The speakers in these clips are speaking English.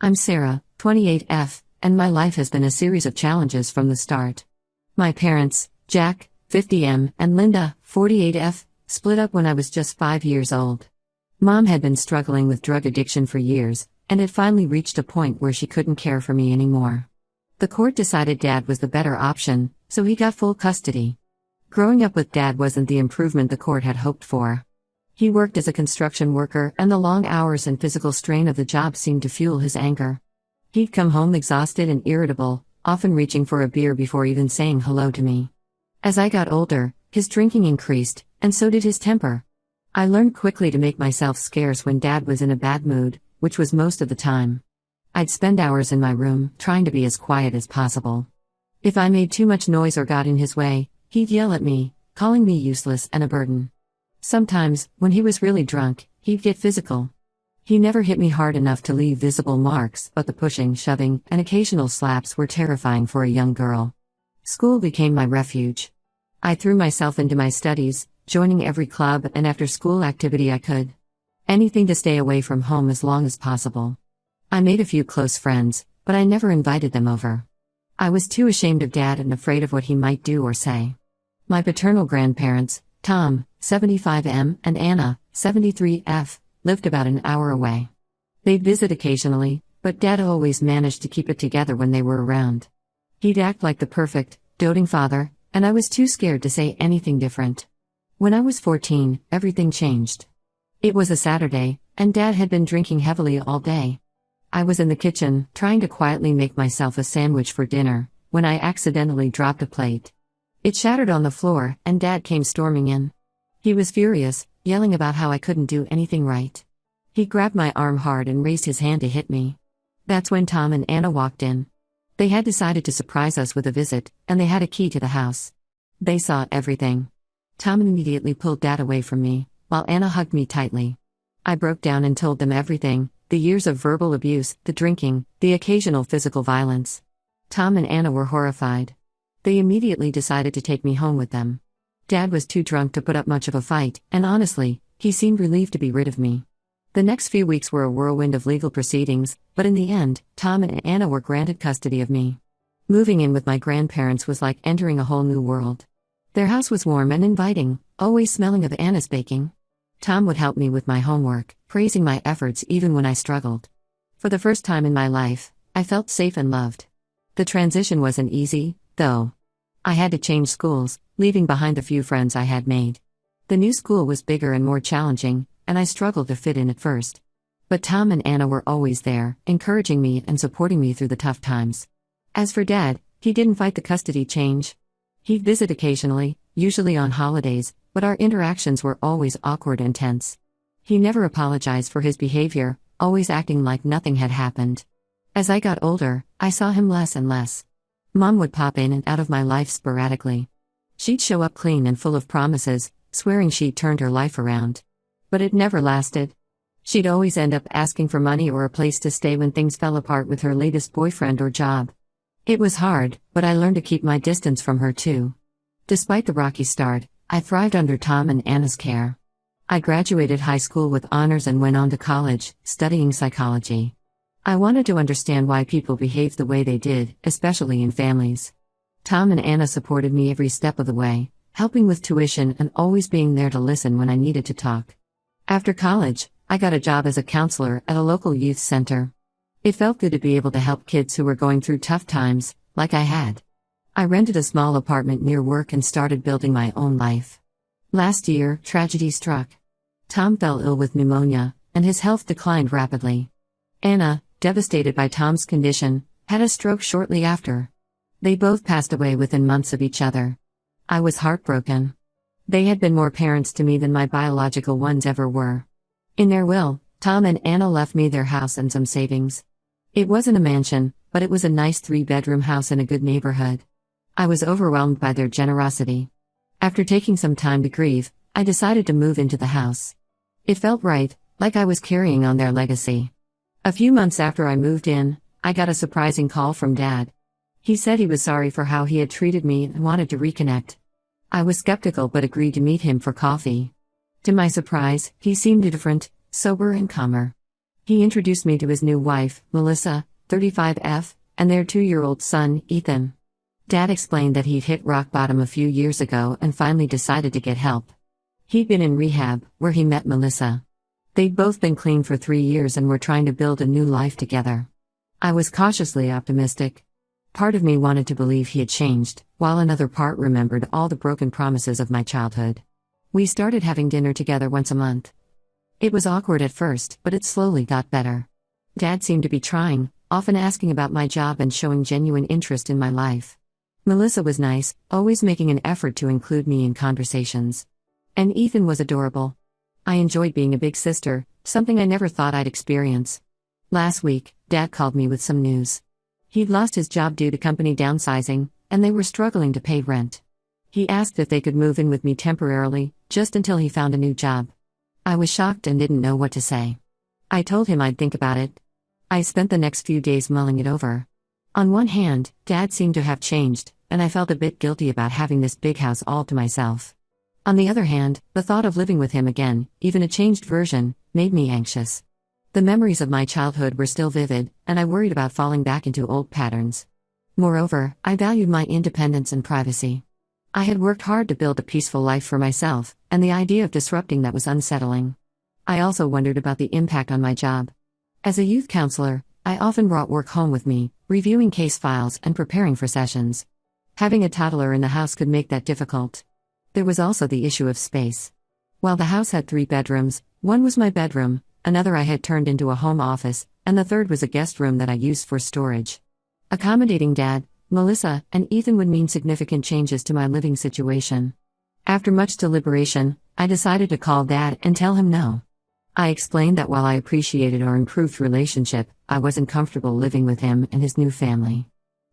I'm Sarah, 28F, and my life has been a series of challenges from the start. My parents, Jack, 50M, and Linda, 48F, split up when I was just 5 years old. Mom had been struggling with drug addiction for years, and it finally reached a point where she couldn't care for me anymore. The court decided Dad was the better option, so he got full custody. Growing up with Dad wasn't the improvement the court had hoped for. He worked as a construction worker, and the long hours and physical strain of the job seemed to fuel his anger. He'd come home exhausted and irritable, often reaching for a beer before even saying hello to me. As I got older, his drinking increased, and so did his temper. I learned quickly to make myself scarce when Dad was in a bad mood, which was most of the time. I'd spend hours in my room, trying to be as quiet as possible. If I made too much noise or got in his way, he'd yell at me, calling me useless and a burden. Sometimes, when he was really drunk, he'd get physical. He never hit me hard enough to leave visible marks, but the pushing, shoving, and occasional slaps were terrifying for a young girl. School became my refuge. I threw myself into my studies, joining every club and after-school activity I could. Anything to stay away from home as long as possible. I made a few close friends, but I never invited them over. I was too ashamed of Dad and afraid of what he might do or say. My paternal grandparents, Tom, 75M, and Anna, 73F, lived about an hour away. They'd visit occasionally, but Dad always managed to keep it together when they were around. He'd act like the perfect, doting father, and I was too scared to say anything different. When I was 14, everything changed. It was a Saturday, and Dad had been drinking heavily all day. I was in the kitchen, trying to quietly make myself a sandwich for dinner, when I accidentally dropped a plate. It shattered on the floor, and Dad came storming in. He was furious, yelling about how I couldn't do anything right. He grabbed my arm hard and raised his hand to hit me. That's when Tom and Anna walked in. They had decided to surprise us with a visit, and they had a key to the house. They saw everything. Tom immediately pulled Dad away from me, while Anna hugged me tightly. I broke down and told them everything, the years of verbal abuse, the drinking, the occasional physical violence. Tom and Anna were horrified. They immediately decided to take me home with them. Dad was too drunk to put up much of a fight, and honestly, he seemed relieved to be rid of me. The next few weeks were a whirlwind of legal proceedings, but in the end, Tom and Anna were granted custody of me. Moving in with my grandparents was like entering a whole new world. Their house was warm and inviting, always smelling of Anna's baking. Tom would help me with my homework, praising my efforts even when I struggled. For the first time in my life, I felt safe and loved. The transition wasn't easy, though. I had to change schools, leaving behind the few friends I had made. The new school was bigger and more challenging, and I struggled to fit in at first. But Tom and Anna were always there, encouraging me and supporting me through the tough times. As for Dad, he didn't fight the custody change. He'd visit occasionally, usually on holidays, but our interactions were always awkward and tense. He never apologized for his behavior, always acting like nothing had happened. As I got older, I saw him less and less. Mom would pop in and out of my life sporadically. She'd show up clean and full of promises, swearing she'd turned her life around. But it never lasted. She'd always end up asking for money or a place to stay when things fell apart with her latest boyfriend or job. It was hard, but I learned to keep my distance from her too. Despite the rocky start, I thrived under Tom and Anna's care. I graduated high school with honors and went on to college, studying psychology. I wanted to understand why people behaved the way they did, especially in families. Tom and Anna supported me every step of the way, helping with tuition and always being there to listen when I needed to talk. After college, I got a job as a counselor at a local youth center. It felt good to be able to help kids who were going through tough times, like I had. I rented a small apartment near work and started building my own life. Last year, tragedy struck. Tom fell ill with pneumonia, and his health declined rapidly. Anna, devastated by Tom's condition, had a stroke shortly after. They both passed away within months of each other. I was heartbroken. They had been more parents to me than my biological ones ever were. In their will, Tom and Anna left me their house and some savings. It wasn't a mansion, but it was a nice 3-bedroom house in a good neighborhood. I was overwhelmed by their generosity. After taking some time to grieve, I decided to move into the house. It felt right, like I was carrying on their legacy. A few months after I moved in, I got a surprising call from Dad. He said he was sorry for how he had treated me and wanted to reconnect. I was skeptical but agreed to meet him for coffee. To my surprise, he seemed different, sober and calmer. He introduced me to his new wife, Melissa, 35F, and their 2-year-old son, Ethan. Dad explained that he'd hit rock bottom a few years ago and finally decided to get help. He'd been in rehab, where he met Melissa. They'd both been clean for 3 years and were trying to build a new life together. I was cautiously optimistic. Part of me wanted to believe he had changed, while another part remembered all the broken promises of my childhood. We started having dinner together once a month. It was awkward at first, but it slowly got better. Dad seemed to be trying, often asking about my job and showing genuine interest in my life. Melissa was nice, always making an effort to include me in conversations. And Ethan was adorable. I enjoyed being a big sister, something I never thought I'd experience. Last week, Dad called me with some news. He'd lost his job due to company downsizing, and they were struggling to pay rent. He asked if they could move in with me temporarily, just until he found a new job. I was shocked and didn't know what to say. I told him I'd think about it. I spent the next few days mulling it over. On one hand, Dad seemed to have changed, and I felt a bit guilty about having this big house all to myself. On the other hand, the thought of living with him again, even a changed version, made me anxious. The memories of my childhood were still vivid, and I worried about falling back into old patterns. Moreover, I valued my independence and privacy. I had worked hard to build a peaceful life for myself, and the idea of disrupting that was unsettling. I also wondered about the impact on my job. As a youth counselor, I often brought work home with me, reviewing case files and preparing for sessions. Having a toddler in the house could make that difficult. There was also the issue of space. While the house had 3 bedrooms, one was my bedroom, another I had turned into a home office, and the third was a guest room that I used for storage. Accommodating Dad, Melissa, and Ethan would mean significant changes to my living situation. After much deliberation, I decided to call Dad and tell him no. I explained that while I appreciated our improved relationship, I wasn't comfortable living with him and his new family.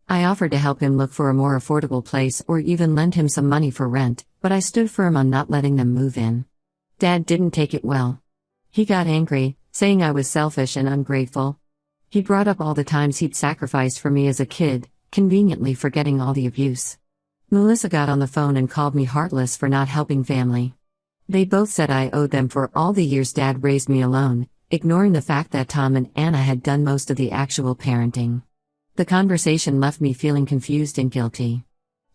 I offered to help him look for a more affordable place or even lend him some money for rent, but I stood firm on not letting them move in. Dad didn't take it well. He got angry, saying I was selfish and ungrateful. He brought up all the times he'd sacrificed for me as a kid, conveniently forgetting all the abuse. Melissa got on the phone and called me heartless for not helping family. They both said I owed them for all the years Dad raised me alone, ignoring the fact that Tom and Anna had done most of the actual parenting. The conversation left me feeling confused and guilty.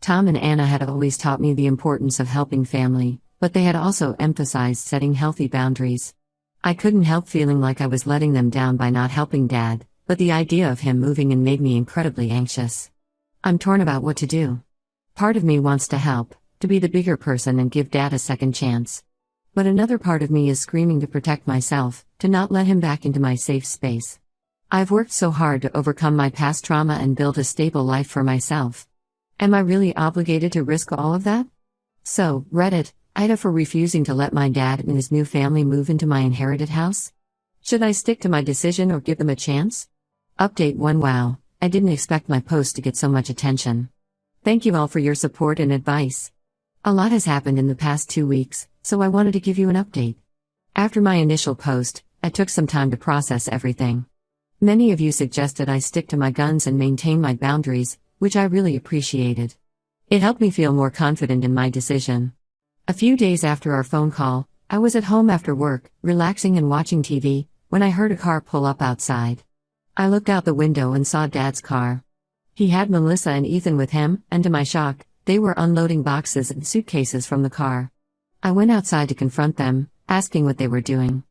Tom and Anna had always taught me the importance of helping family, but they had also emphasized setting healthy boundaries. I couldn't help feeling like I was letting them down by not helping Dad, but the idea of him moving in made me incredibly anxious. I'm torn about what to do. Part of me wants to help, to be the bigger person and give Dad a second chance. But another part of me is screaming to protect myself, to not let him back into my safe space. I've worked so hard to overcome my past trauma and build a stable life for myself. Am I really obligated to risk all of that? So, Reddit, Ida for refusing to let my dad and his new family move into my inherited house? Should I stick to my decision or give them a chance? Update 1 Wow, I didn't expect my post to get so much attention. Thank you all for your support and advice. A lot has happened in the past 2 weeks, so I wanted to give you an update. After my initial post, I took some time to process everything. Many of you suggested I stick to my guns and maintain my boundaries, which I really appreciated. It helped me feel more confident in my decision. A few days after our phone call, I was at home after work, relaxing and watching TV, when I heard a car pull up outside. I looked out the window and saw Dad's car. He had Melissa and Ethan with him, and to my shock, they were unloading boxes and suitcases from the car. I went outside to confront them, asking what they were doing.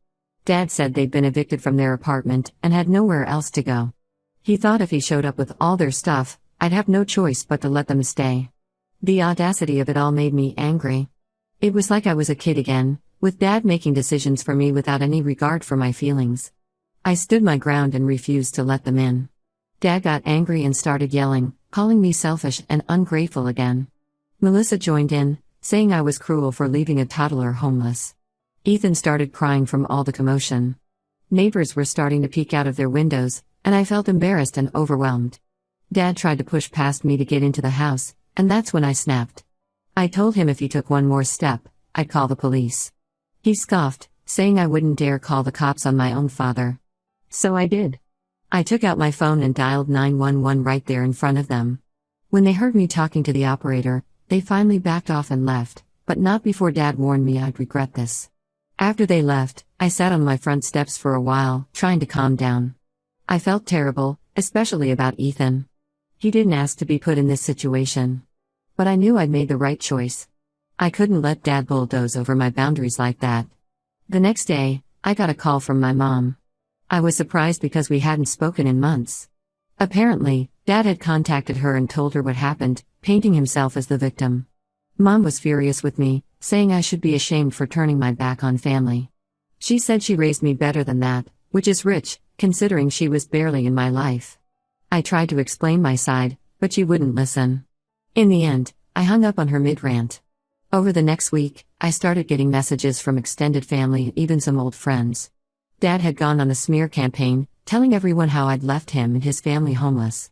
Dad said they'd been evicted from their apartment and had nowhere else to go. He thought if he showed up with all their stuff, I'd have no choice but to let them stay. The audacity of it all made me angry. It was like I was a kid again, with Dad making decisions for me without any regard for my feelings. I stood my ground and refused to let them in. Dad got angry and started yelling, calling me selfish and ungrateful again. Melissa joined in, saying I was cruel for leaving a toddler homeless. Ethan started crying from all the commotion. Neighbors were starting to peek out of their windows, and I felt embarrassed and overwhelmed. Dad tried to push past me to get into the house, and that's when I snapped. I told him if he took one more step, I'd call the police. He scoffed, saying I wouldn't dare call the cops on my own father. So I did. I took out my phone and dialed 911 right there in front of them. When they heard me talking to the operator, they finally backed off and left, but not before Dad warned me I'd regret this. After they left, I sat on my front steps for a while, trying to calm down. I felt terrible, especially about Ethan. He didn't ask to be put in this situation. But I knew I'd made the right choice. I couldn't let Dad bulldoze over my boundaries like that. The next day, I got a call from my mom. I was surprised because we hadn't spoken in months. Apparently, Dad had contacted her and told her what happened, painting himself as the victim. Mom was furious with me, saying I should be ashamed for turning my back on family. She said she raised me better than that, which is rich, considering she was barely in my life. I tried to explain my side, but she wouldn't listen. In the end, I hung up on her mid-rant. Over the next week, I started getting messages from extended family and even some old friends. Dad had gone on a smear campaign, telling everyone how I'd left him and his family homeless.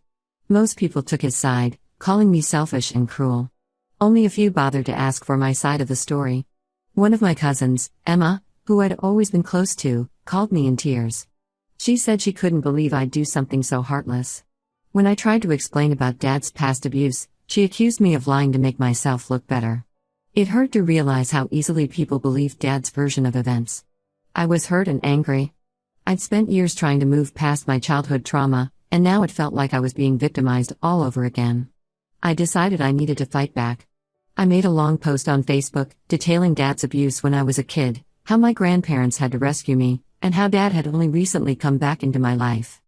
Most people took his side, calling me selfish and cruel. Only a few bothered to ask for my side of the story. One of my cousins, Emma, who I'd always been close to, called me in tears. She said she couldn't believe I'd do something so heartless. When I tried to explain about Dad's past abuse, she accused me of lying to make myself look better. It hurt to realize how easily people believed Dad's version of events. I was hurt and angry. I'd spent years trying to move past my childhood trauma, and now it felt like I was being victimized all over again. I decided I needed to fight back. I made a long post on Facebook, detailing Dad's abuse when I was a kid, how my grandparents had to rescue me, and how Dad had only recently come back into my life.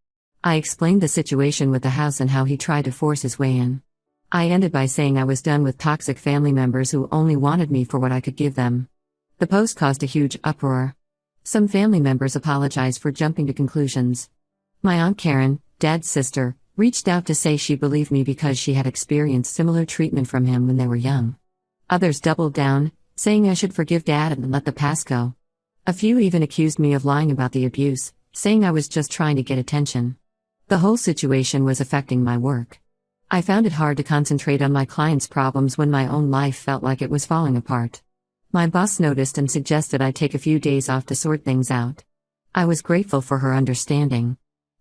I explained the situation with the house and how he tried to force his way in. I ended by saying I was done with toxic family members who only wanted me for what I could give them. The post caused a huge uproar. Some family members apologized for jumping to conclusions. My Aunt Karen, Dad's sister, reached out to say she believed me because she had experienced similar treatment from him when they were young. Others doubled down, saying I should forgive Dad and let the past go. A few even accused me of lying about the abuse, saying I was just trying to get attention. The whole situation was affecting my work. I found it hard to concentrate on my clients' problems when my own life felt like it was falling apart. My boss noticed and suggested I take a few days off to sort things out. I was grateful for her understanding.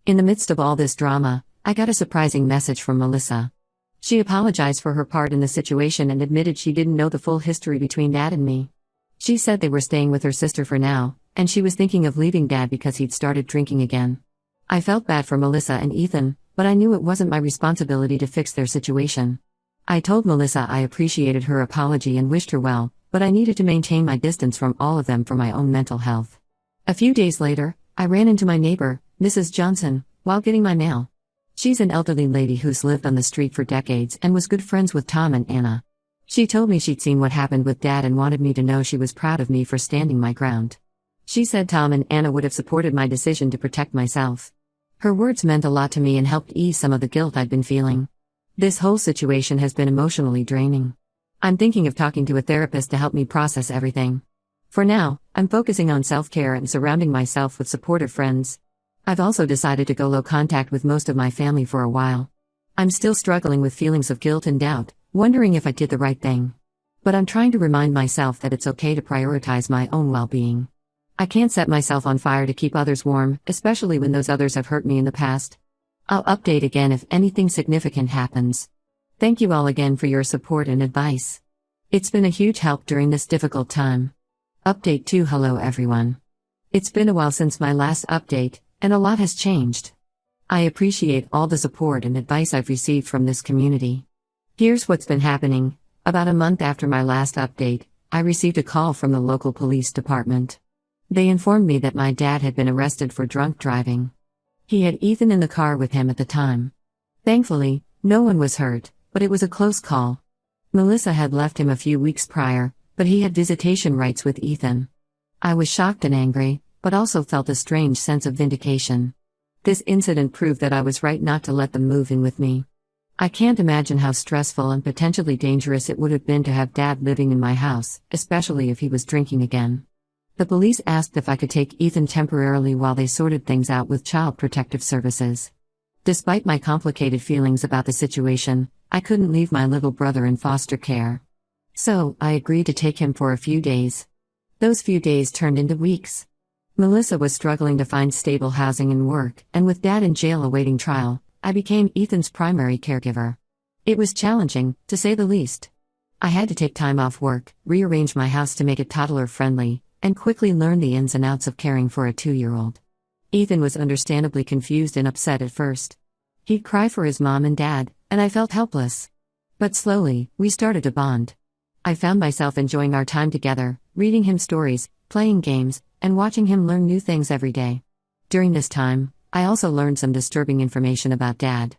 In the midst of all this drama, I got a surprising message from Melissa. She apologized for her part in the situation and admitted she didn't know the full history between Dad and me. She said they were staying with her sister for now, and she was thinking of leaving Dad because he'd started drinking again. I felt bad for Melissa and Ethan, but I knew it wasn't my responsibility to fix their situation. I told Melissa I appreciated her apology and wished her well, but I needed to maintain my distance from all of them for my own mental health. A few days later, I ran into my neighbor, Mrs. Johnson, while getting my mail. She's an elderly lady who's lived on the street for decades and was good friends with Tom and Anna. She told me she'd seen what happened with Dad and wanted me to know she was proud of me for standing my ground. She said Tom and Anna would have supported my decision to protect myself. Her words meant a lot to me and helped ease some of the guilt I'd been feeling. This whole situation has been emotionally draining. I'm thinking of talking to a therapist to help me process everything. For now, I'm focusing on self-care and surrounding myself with supportive friends. I've also decided to go low contact with most of my family for a while. I'm still struggling with feelings of guilt and doubt, wondering if I did the right thing. But I'm trying to remind myself that it's okay to prioritize my own well-being. I can't set myself on fire to keep others warm, especially when those others have hurt me in the past. I'll update again if anything significant happens. Thank you all again for your support and advice. It's been a huge help during this difficult time. Update 2. Hello everyone. It's been a while since my last update, and a lot has changed. I appreciate all the support and advice I've received from this community. Here's what's been happening. About a month after my last update, I received a call from the local police department. They informed me that my dad had been arrested for drunk driving. He had Ethan in the car with him at the time. Thankfully, no one was hurt, but it was a close call. Melissa had left him a few weeks prior, but he had visitation rights with Ethan. I was shocked and angry, but also felt a strange sense of vindication. This incident proved that I was right not to let them move in with me. I can't imagine how stressful and potentially dangerous it would have been to have Dad living in my house, especially if he was drinking again. The police asked if I could take Ethan temporarily while they sorted things out with Child Protective Services. Despite my complicated feelings about the situation, I couldn't leave my little brother in foster care. So, I agreed to take him for a few days. Those few days turned into weeks. Melissa was struggling to find stable housing and work, and with Dad in jail awaiting trial, I became Ethan's primary caregiver. It was challenging, to say the least. I had to take time off work, rearrange my house to make it toddler-friendly, and quickly learned the ins and outs of caring for a 2-year-old. Ethan was understandably confused and upset at first. He'd cry for his mom and dad, and I felt helpless. But slowly, we started to bond. I found myself enjoying our time together, reading him stories, playing games, and watching him learn new things every day. During this time, I also learned some disturbing information about Dad.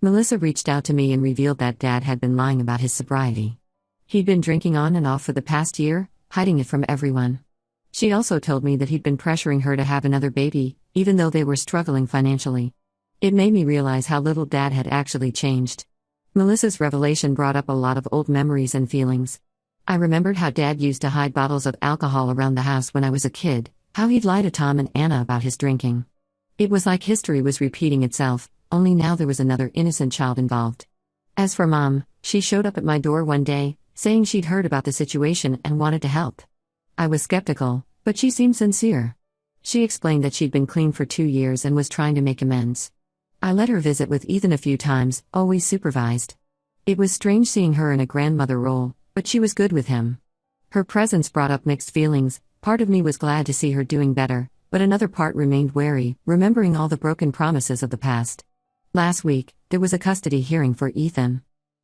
Melissa reached out to me and revealed that Dad had been lying about his sobriety. He'd been drinking on and off for the past year, hiding it from everyone. She also told me that he'd been pressuring her to have another baby, even though they were struggling financially. It made me realize how little Dad had actually changed. Melissa's revelation brought up a lot of old memories and feelings. I remembered how Dad used to hide bottles of alcohol around the house when I was a kid, how he'd lie to Tom and Anna about his drinking. It was like history was repeating itself, only now there was another innocent child involved. As for Mom, she showed up at my door one day, saying she'd heard about the situation and wanted to help. I was skeptical, but she seemed sincere. She explained that she'd been clean for 2 years and was trying to make amends. I let her visit with Ethan a few times, always supervised. It was strange seeing her in a grandmother role, but she was good with him. Her presence brought up mixed feelings. Part of me was glad to see her doing better, but another part remained wary, remembering all the broken promises of the past. Last week, there was a custody hearing for Ethan.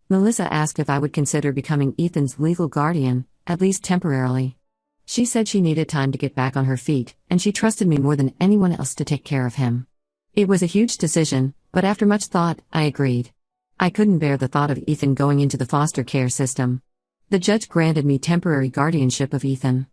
Melissa asked if I would consider becoming Ethan's legal guardian, at least temporarily. She said she needed time to get back on her feet, and she trusted me more than anyone else to take care of him. It was a huge decision, but after much thought, I agreed. I couldn't bear the thought of Ethan going into the foster care system. The judge granted me temporary guardianship of Ethan.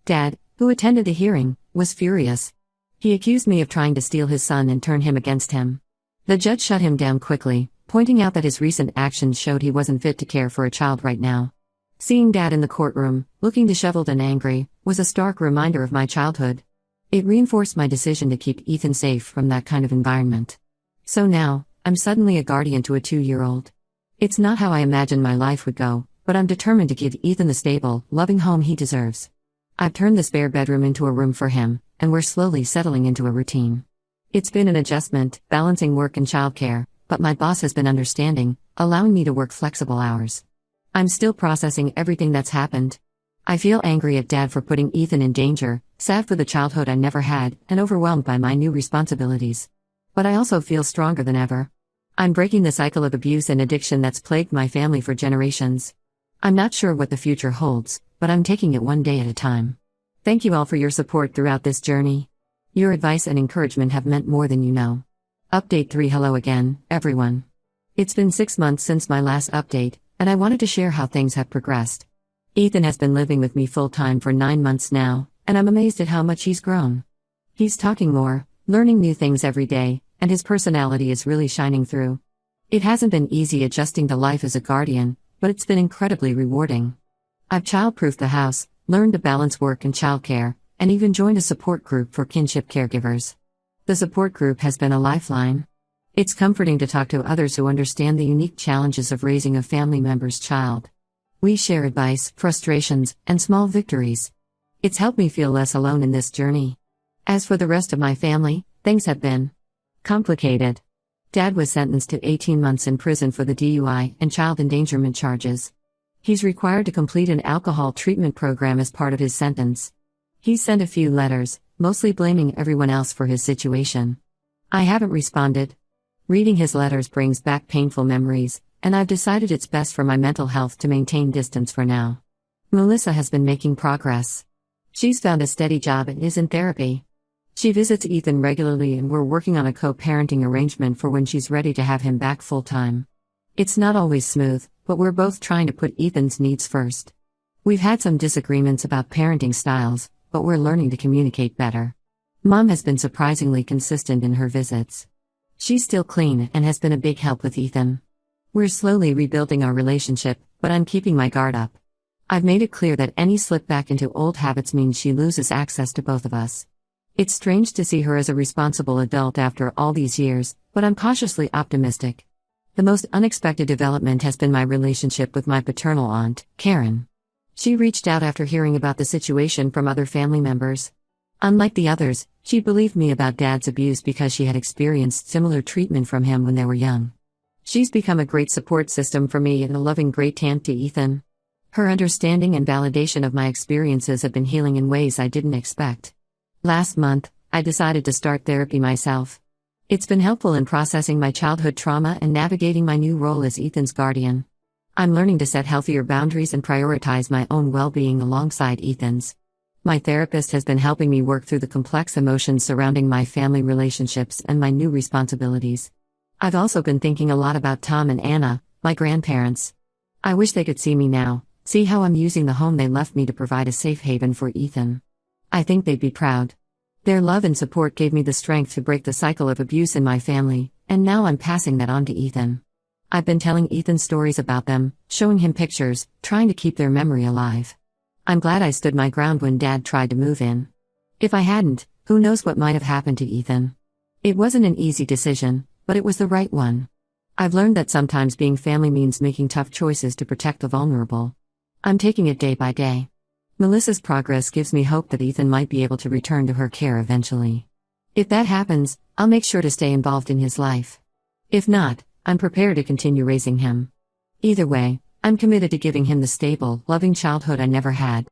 Dad, who attended the hearing, was furious. He accused me of trying to steal his son and turn him against him. The judge shut him down quickly, pointing out that his recent actions showed he wasn't fit to care for a child right now. Seeing Dad in the courtroom, looking disheveled and angry, was a stark reminder of my childhood. It reinforced my decision to keep Ethan safe from that kind of environment. So now, I'm suddenly a guardian to a 2-year-old. It's not how I imagined my life would go, but I'm determined to give Ethan the stable, loving home he deserves. I've turned the spare bedroom into a room for him, and we're slowly settling into a routine. It's been an adjustment, balancing work and childcare, but my boss has been understanding, allowing me to work flexible hours. I'm still processing everything that's happened. I feel angry at Dad for putting Ethan in danger, sad for the childhood I never had, and overwhelmed by my new responsibilities. But I also feel stronger than ever. I'm breaking the cycle of abuse and addiction that's plagued my family for generations. I'm not sure what the future holds, but I'm taking it one day at a time. Thank you all for your support throughout this journey. Your advice and encouragement have meant more than you know. Update 3. Hello again, everyone. It's been 6 months since my last update, and I wanted to share how things have progressed. Ethan has been living with me full-time for 9 months now, and I'm amazed at how much he's grown. He's talking more, learning new things every day, and his personality is really shining through. It hasn't been easy adjusting to life as a guardian, but it's been incredibly rewarding. I've child-proofed the house, learned to balance work and childcare, and even joined a support group for kinship caregivers. The support group has been a lifeline. It's comforting to talk to others who understand the unique challenges of raising a family member's child. We share advice, frustrations, and small victories. It's helped me feel less alone in this journey. As for the rest of my family, things have been complicated. Dad was sentenced to 18 months in prison for the DUI and child endangerment charges. He's required to complete an alcohol treatment program as part of his sentence. He's sent a few letters, mostly blaming everyone else for his situation. I haven't responded. Reading his letters brings back painful memories, and I've decided it's best for my mental health to maintain distance for now. Melissa has been making progress. She's found a steady job and is in therapy. She visits Ethan regularly, and we're working on a co-parenting arrangement for when she's ready to have him back full-time. It's not always smooth, but we're both trying to put Ethan's needs first. We've had some disagreements about parenting styles, but we're learning to communicate better. Mom has been surprisingly consistent in her visits. She's still clean and has been a big help with Ethan. We're slowly rebuilding our relationship, but I'm keeping my guard up. I've made it clear that any slip back into old habits means she loses access to both of us. It's strange to see her as a responsible adult after all these years, but I'm cautiously optimistic. The most unexpected development has been my relationship with my paternal aunt, Karen. She reached out after hearing about the situation from other family members. Unlike the others, she believed me about Dad's abuse because she had experienced similar treatment from him when they were young. She's become a great support system for me and a loving great aunt to Ethan. Her understanding and validation of my experiences have been healing in ways I didn't expect. Last month, I decided to start therapy myself. It's been helpful in processing my childhood trauma and navigating my new role as Ethan's guardian. I'm learning to set healthier boundaries and prioritize my own well-being alongside Ethan's. My therapist has been helping me work through the complex emotions surrounding my family relationships and my new responsibilities. I've also been thinking a lot about Tom and Anna, my grandparents. I wish they could see me now, see how I'm using the home they left me to provide a safe haven for Ethan. I think they'd be proud. Their love and support gave me the strength to break the cycle of abuse in my family, and now I'm passing that on to Ethan. I've been telling Ethan stories about them, showing him pictures, trying to keep their memory alive. I'm glad I stood my ground when Dad tried to move in. If I hadn't, who knows what might have happened to Ethan. It wasn't an easy decision, but it was the right one. I've learned that sometimes being family means making tough choices to protect the vulnerable. I'm taking it day by day. Melissa's progress gives me hope that Ethan might be able to return to her care eventually. If that happens, I'll make sure to stay involved in his life. If not, I'm prepared to continue raising him. Either way, I'm committed to giving him the stable, loving childhood I never had.